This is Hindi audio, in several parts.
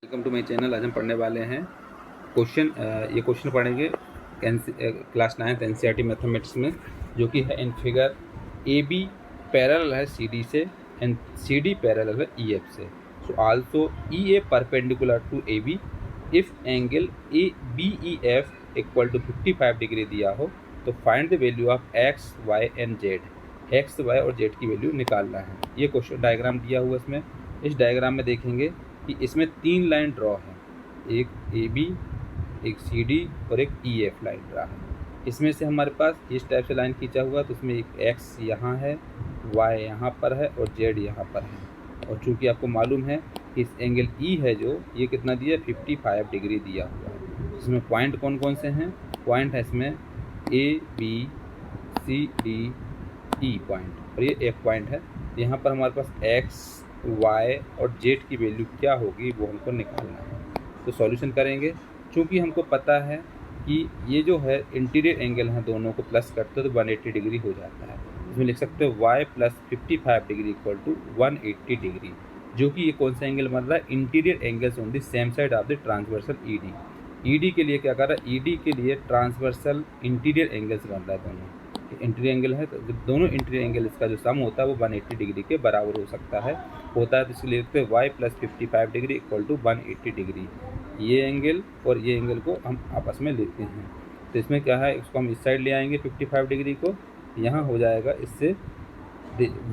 Welcome to my channel. आज हम पढ़ने वाले हैं ये क्वेश्चन पढ़ेंगे क्लास 9th NCERT मैथमेटिक्स में, जो कि है इन फिगर AB पैरेलल है CD से एंड CD पैरेलल है EF से। So also EA perpendicular to AB if angle ABEF equal to 55 degree दिया हो तो find the value of X, Y and Z। X, Y और Z की वैल्यू निकालना है। ये क्वेश्चन डायग्राम दिया हुआ इसमें। इस डायग्राम में देखेंगे कि इसमें 3 लाइन ड्रॉ है, एक AB, एक CD और एक EF लाइन ड्रा है। इसमें से हमारे पास इस टाइप से लाइन खींचा हुआ, तो इसमें एक X यहाँ है, Y यहाँ पर है और Z यहाँ पर है। और चूँकि आपको मालूम है कि इस एंगल E है जो ये कितना दिया है, 55 डिग्री दिया हुआ है। इसमें पॉइंट कौन कौन से हैं? पॉइंट है इसमें A, B, C, D, E point, और ये एक पॉइंट है। यहाँ पर हमारे पास X, Y और Z की वैल्यू क्या होगी वो हमको निकालना है। तो सॉल्यूशन करेंगे। चूँकि हमको पता है कि ये जो है इंटीरियर एंगल है, दोनों को प्लस करते हो तो 180 डिग्री हो जाता है। इसमें लिख सकते हो Y plus 55 degree equal to 180 degree, जो कि ये कौन सा एंगल बन रहा है? Interior angles on the same side of the transversal ED। ED के लिए क्या कर रहा है? ED के लिए ट्रांसवर्सल इंटीरियर एंगल्स बन रहा है। दोनों इंटीरियर एंगल है, तो दोनों इंटीरियर एंगल इसका जो सम होता है वो 180 डिग्री के बराबर हो सकता है, होता है। तो इसलिए लिखते हैं Y plus 55 degree equal to 180 degree. ये एंगल और ये एंगल को हम आपस में लेते हैं। तो इसमें क्या है, इसको हम इस साइड ले आएंगे 55 डिग्री को, यहाँ हो जाएगा इससे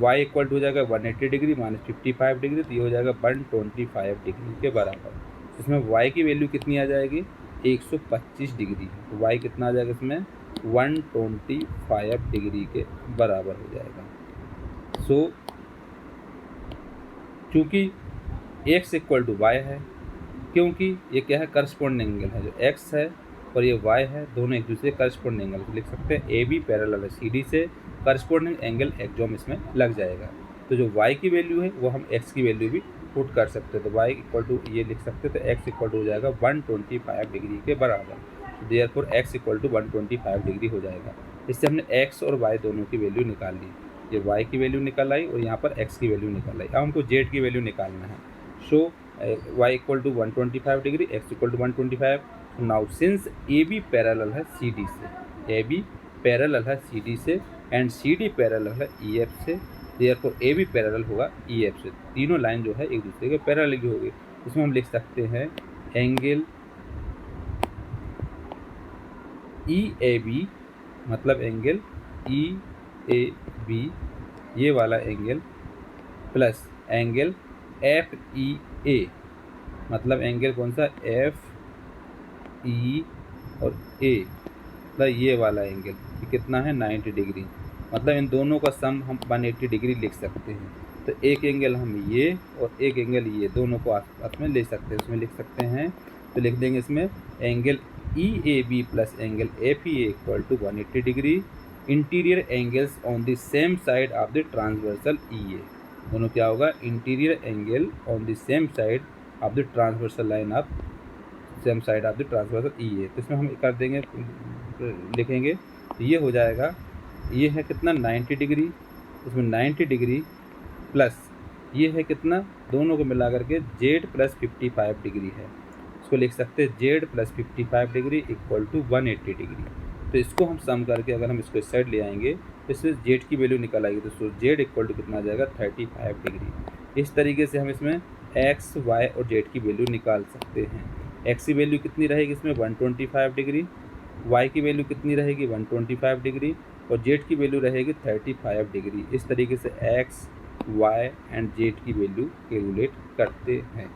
Y इक्वल टू हो जाएगा 180 डिग्री माइनस 55 डिग्री, तो ये हो जाएगा 125 डिग्री के बराबर। इसमें Y की वैल्यू कितनी आ जाएगी? 125 डिग्री। तो Y कितना आ जाएगा इसमें? 125 डिग्री के बराबर हो जाएगा। सो चूँकि X इक्वल टू Y है, क्योंकि ये क्या है? करस्पॉन्डिंग एंगल है। जो X है और ये Y है, दोनों एक दूसरे करस्पॉन्डिंग एंगल। तो लिख सकते हैं AB पैरेलल है CD से, करस्पॉन्डिंग एंगल एक्जॉम इसमें लग जाएगा। तो जो Y की वैल्यू है वो हम X की वैल्यू भी पुट कर सकते हैं। तो Y इक्वल टू ये लिख सकते हैं, तो X इक्वल टू हो जाएगा 125 डिग्री के बराबर। Therefore X equal to 125 degree हो जाएगा। इससे हमने X और Y दोनों की वैल्यू निकाल ली। ये Y की वैल्यू निकल आई और यहाँ पर X की वैल्यू निकल आई। अब हमको Z की वैल्यू निकालना है। So Y equal to 125 degree, X equal to 125। Now since AB parallel है CD से, AB पैरेलल है CD से एंड CD पैरेलल है EF से, देयरफॉर AB पैरेलल होगा EF से। तीनों लाइन जो है एक दूसरे के पैरेलल ही होगी। इसमें हम लिख सकते हैं एंगल EAB, मतलब एंगल EAB ये वाला एंगल, प्लस एंगल FEA, मतलब एंगल कौन सा? FE और A, मतलब ये वाला एंगल ये कितना है? 90 डिग्री। मतलब इन दोनों का सम हम 180 डिग्री लिख सकते हैं। तो एक एंगल हम ये और एक एंगल ये, दोनों को आपस में ले सकते हैं। उसमें लिख सकते हैं, तो लिख देंगे इसमें angle EAB plus angle FEA equal to 180 degree, interior angles on the same side of the transversal EA। दोनों क्या होगा? Interior angle on the same side of the transversal line of same side of the transversal EA। तो इसमें हम कर देंगे, लिखेंगे, तो ये हो जाएगा, ये है कितना? 90 डिग्री। इसमें 90 डिग्री प्लस ये है कितना? दोनों को मिला करके Z प्लस 55 डिग्री है। इसको लिख सकते हैं Z plus 55 degree equal to 180 degree. तो इसको हम सम करके अगर हम इसको इस साइड ले आएंगे तो इससे Z की वैल्यू निकल आएगी। तो Z इक्वल टू कितना आ जाएगा? 35 डिग्री। इस तरीके से हम इसमें X, Y और Z की वैल्यू निकाल सकते हैं। X की वैल्यू कितनी रहेगी इसमें? 125 डिग्री। Y की वैल्यू कितनी रहेगी? 125 डिग्री। और Z की वैल्यू रहेगी 35 डिग्री। इस तरीके से X, Y एंड Z की वैल्यू कैलकुलेट करते हैं।